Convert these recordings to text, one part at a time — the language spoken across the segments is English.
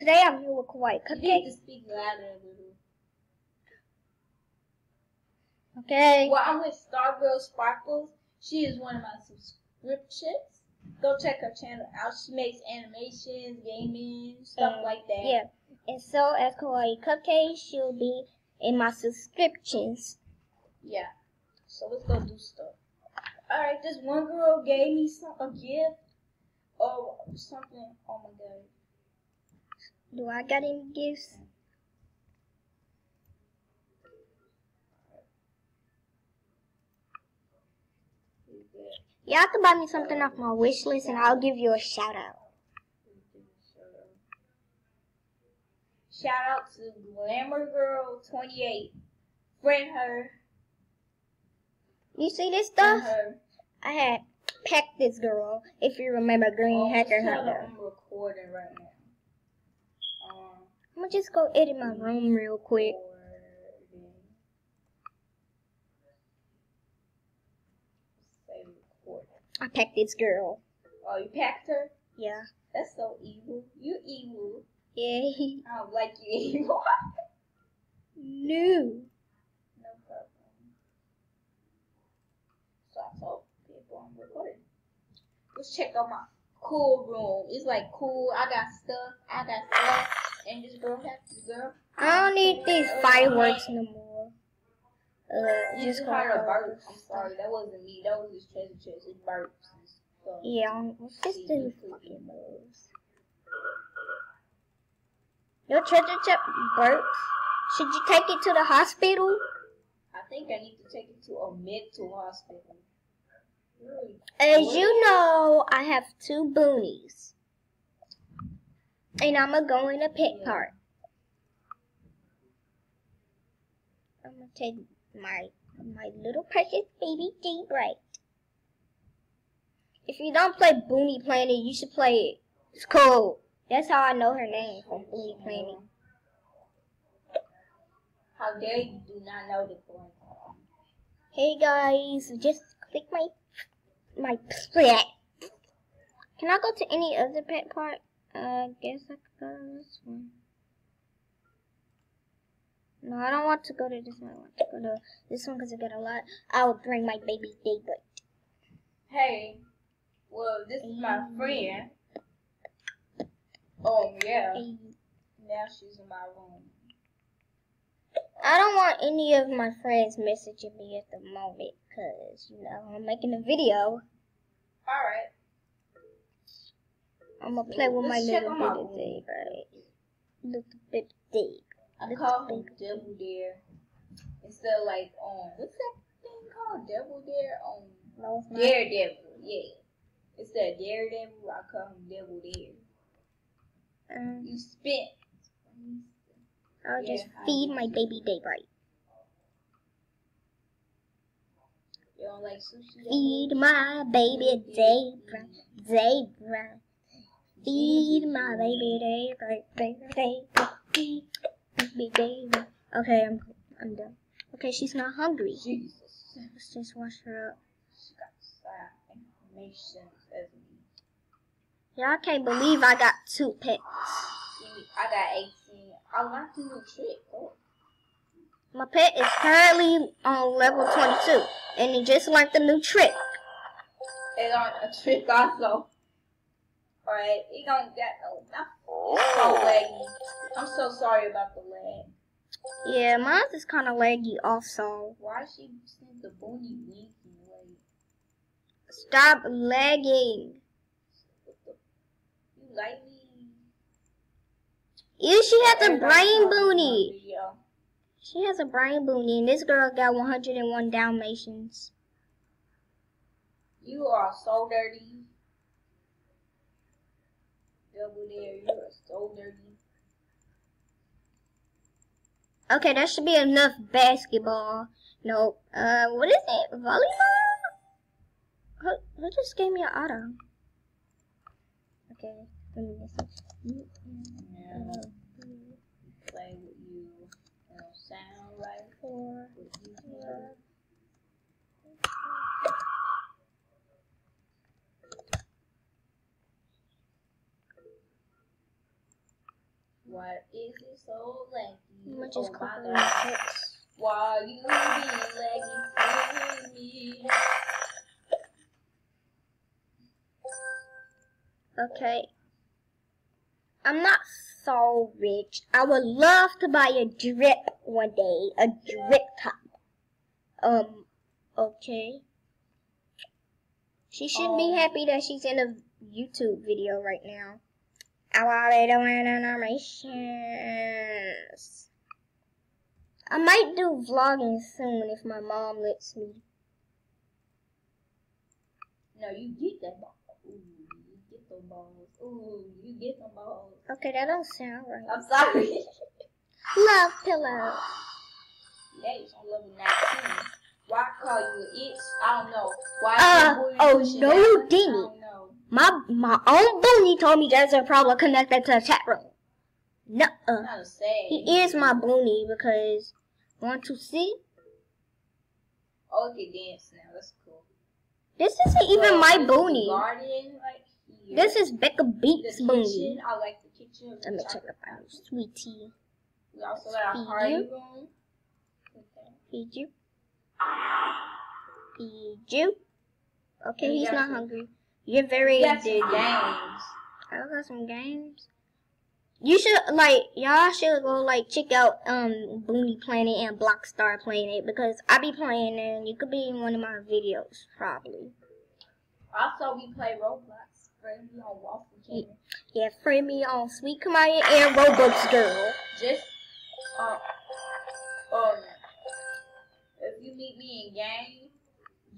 Today I'm here with Kawaii Cupcake. You need to speak louder a little. Okay. Well, I'm with Stargirl Sparkles. She is one of my subscriptions. Go check her channel out. She makes animations, gaming, stuff like that. Yeah. And so as Kawaii Cupcake, she'll be in my subscriptions. Yeah. So let's go do stuff. Alright, this one girl gave me a gift or something. Oh my god. Do I got any gifts? Y'all can buy me something off my wish list and I'll give you a shout out. Shout out to Glamour Girl 28. Friend her. You see this stuff? I had pecked this girl. If you remember Green Hacker Hunter. I'm recording right now. I'm gonna just go edit my room real quick. I pecked this girl. Oh, you pecked her? Yeah. That's so evil. You evil. Yeah. I don't like you anymore. No. No problem. So I told people I'm recording. Let's check out my cool room. It's like cool. I got stuff. And this girl has this girl. I don't need these fireworks no more. You just heard a burp. I'm sorry, that wasn't me. That was his treasure chest. It burps and stuff. Yeah, just do fucking moves. Your treasure chest burps? Should you take it to the hospital? I think I need to take it to a mental hospital. Really? As you know, I have 2 boonies. And I'm going to go in a pet park. I'm going to take my little precious baby J-Bright. If you don't play Boonie Planet, you should play it. It's cool. That's how I know her name, from Boonie Planet. How dare you do not know the point. Hey guys, just click my pet. Can I go to any other pet park? I guess I could go to this one. No, I don't want to go to this one. I want to go to this one because I got a lot. I will bring my baby Daybreak. Hey, well, this is my friend. Oh, yeah. Hey. Now she's in my room. I don't want any of my friends messaging me at the moment because, you know, I'm making a video. Alright. I'm going to play with my little bit of Daybreak. Little bit of Daybreak. I call him Devil Dare. Instead of like, what's that thing called? Devil Dare? No, it's not. Daredevil, yeah. Instead of Daredevil, I call him Devil Dare. You spit. I'll just feed my baby Daybreak. You don't like sushi? Feed my baby Daybreak. Daybreak. Feed my baby Daybreak. Baby Daybreak. Okay, I'm done. Okay, she's not hungry. Jesus. Let's just wash her up. She got sad information as me. Yeah, I can't believe I got 2 pets. I got 18. I learned the new trick. Oh. My pet is currently on level 22, and he just learned the new trick. It on a trick also. Alright, he don't get no nothing. It's so laggy. I'm so sorry about the lag. Yeah, mine is kind of laggy also. Why she send the boonie winking like? Stop lagging. You like me? Yeah, she has a brain boonie. She has a brain boonie, and this girl got 101 Dalmatians. You are so dirty. Double Dare, you are so dirty. Okay, that should be enough basketball. Nope. What is it? Volleyball? Who just gave me an auto? Okay, let me listen. Play with you. It'll sound right for you. What is it so laggy? I'm gonna just Oh cover my my God. pics. Why you be laggy for me? Okay. I'm not so rich. I would love to buy a drip one day. A drip top. Okay. She should be happy that she's in a YouTube video right now. I already doing animations. I might do vlogging soon if my mom lets me. No, you get that ball. Ooh, you get them balls. Ooh, you get them balls. Okay, that don't sound right. I'm sorry. Love pillow. Yeah, it's on level 19. Why call you an itch? I don't know. Why Oh no, you didn't. I don't know. My own boonie told me there's a problem connected to the chat room. No, Not a say. he is my boonie because want to see? Oh, it can dance now. That's cool. This isn't even my boonie. Garden right here. This is Becca Beats' the boonie. kitchen. I like the kitchen. Let me check it out, sweetie. We also got our party room. Feed you. Feed you. Okay, he's not hungry. You're very dirty. Games. I got some games. You should y'all should go check out Boonie Planet and Blockstar Planet because I be playing and you could be in one of my videos probably. Also, we play Roblox. Friend me on Waffle King. Yeah, friend me on Sweet Kamaya and Roblox Girl. Just if you meet me in game,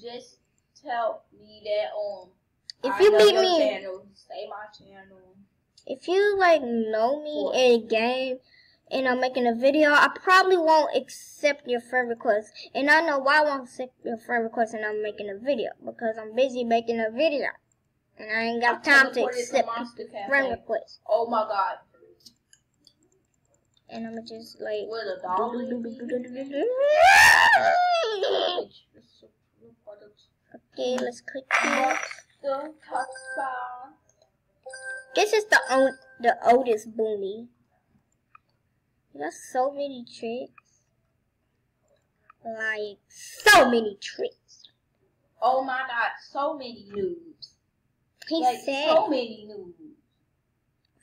just tell me that if you meet me channel, say my channel. If you know me in a game and I'm making a video, I probably won't accept your friend request. And I know why I won't accept your friend request and I'm making a video. Because I'm busy making a video. And I ain't got time to accept friend requests. Oh my God. And I'm just with a dollar. Okay, let's click this. This is the oldest boonie. You got so many tricks. So many tricks. Oh my God, so many noobs. He said. So many noobs.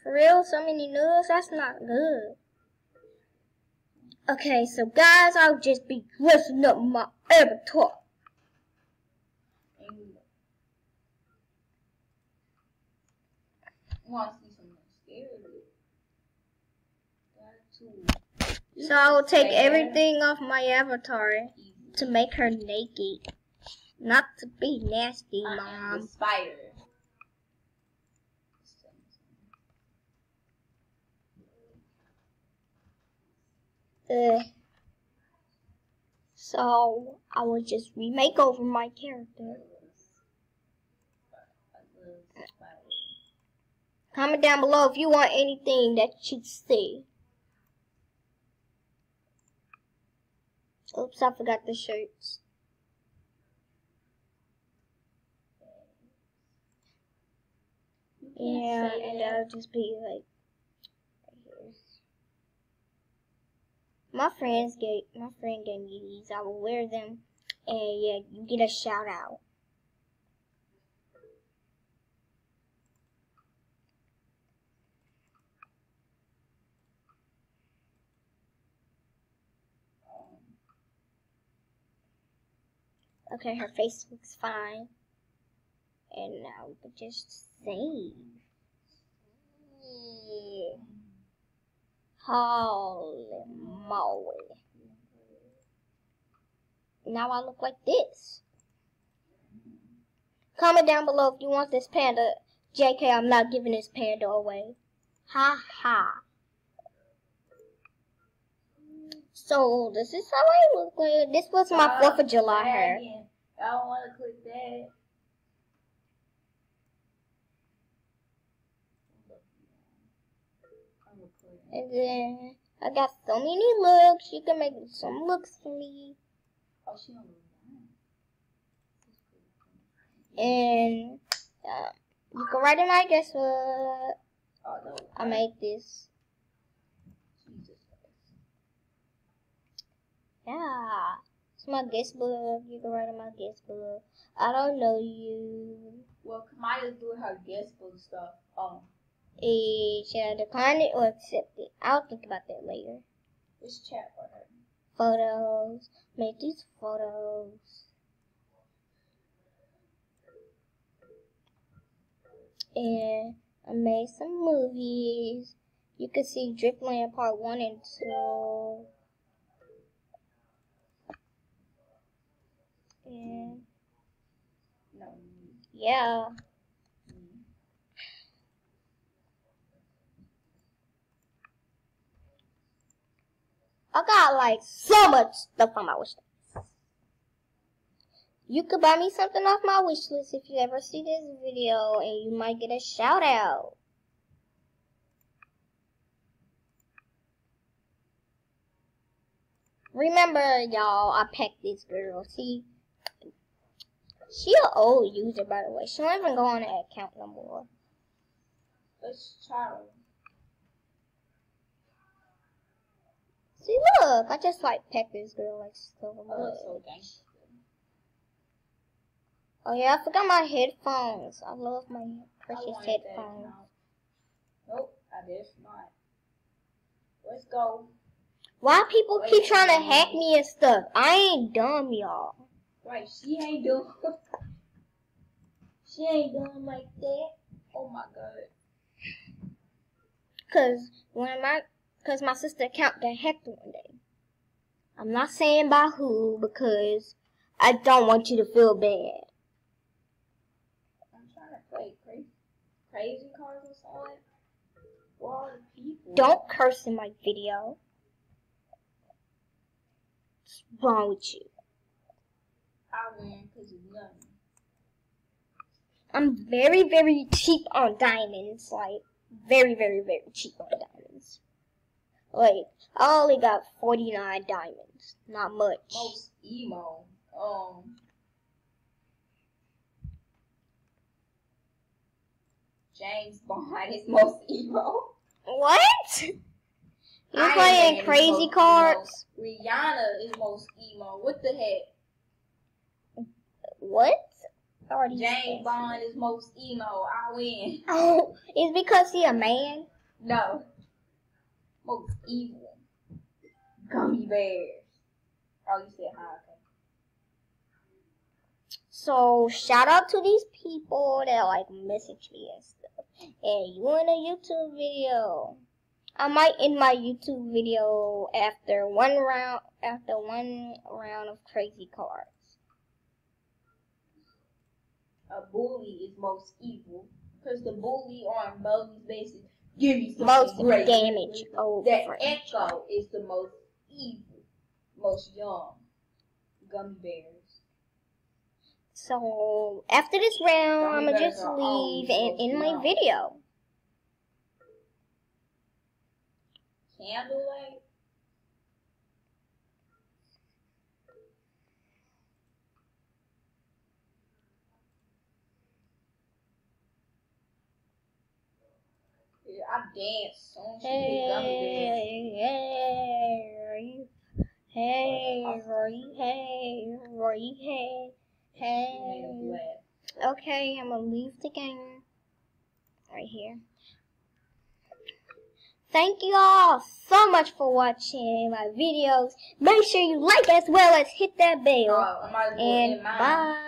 For real, so many noobs? That's not good. Okay, so guys, I'll just be dressing up my avatar. So I will take everything off my avatar to make her naked. Not to be nasty, Mom. So I will just remake over my character. Comment down below if you want anything that you see. Oops, I forgot the shirts. Yeah, and that'll just be right here. My friend gave me these. I will wear them, and yeah, you get a shout out. Okay, her face looks fine. And now we can just save. Yeah. Holy moly. Now I look like this. Comment down below if you want this panda. JK, I'm not giving this panda away. Ha ha. So, this is how I look like. This was my 4th of July hair. I don't want to click that. And then, I got so many looks. You can make some looks for me. Oh, she don't know. And, you can write in, I guess, I made this. Yeah. It's my guest book. You can write in my guest book. I don't know you. Well, Kamaya's doing her guest book stuff. Should I decline it or accept it? I'll think about that later. Which chat for her? Photos. Make these photos. And I made some movies. You can see Dripland Part 1 and 2. And No. yeah. I got like so much stuff on my wish list. You could buy me something off my wish list if you ever see this video, and you might get a shout out. Remember, y'all, I pecked this girl. See, she an old user, by the way. She don't even go on that account no more. Let's try her. See, look, I just like pecked this girl like so much. So gangster. Oh yeah, I forgot my headphones. I love my precious wanted that headphones. account. Nope, I guess not. Let's go. Why people keep trying to hack me and stuff? I ain't dumb, y'all. Right, she ain't doing. She ain't doing like that. Oh my god. Cause my sister's account got hacked one day. I'm not saying by who because I don't want you to feel bad. I'm trying to play crazy cards or something. Where are the people? Don't curse in my video. What's wrong with you? I win because it's nothing. I'm very, very cheap on diamonds. Like, very, very, very cheap on diamonds. Like, I only got 49 diamonds. Not much. Most emo. James Bond is most emo. What? You playing crazy cards? Emo. Rihanna is most emo. What the heck? What? James Bond is most emo. I win. Oh, it's because he a man? No. Most evil. Gummy bears. Oh, you said hi, okay. So, shout out to these people that like message me and stuff. And you in a YouTube video. I might end my YouTube video after one round of crazy cards. A bully is most evil. Because the bully on Mowgli's basis give you something Most great. damage. Oh, that friend. Echo is the most evil. Most young. Gummy bears. So, after this round, I'm gonna just leave and end my video. Candlelight? Yeah, I dance soon. Hey, Okay, I'm gonna leave the game right here. Thank you all so much for watching my videos. Make sure you like as well as hit that bell. And bye.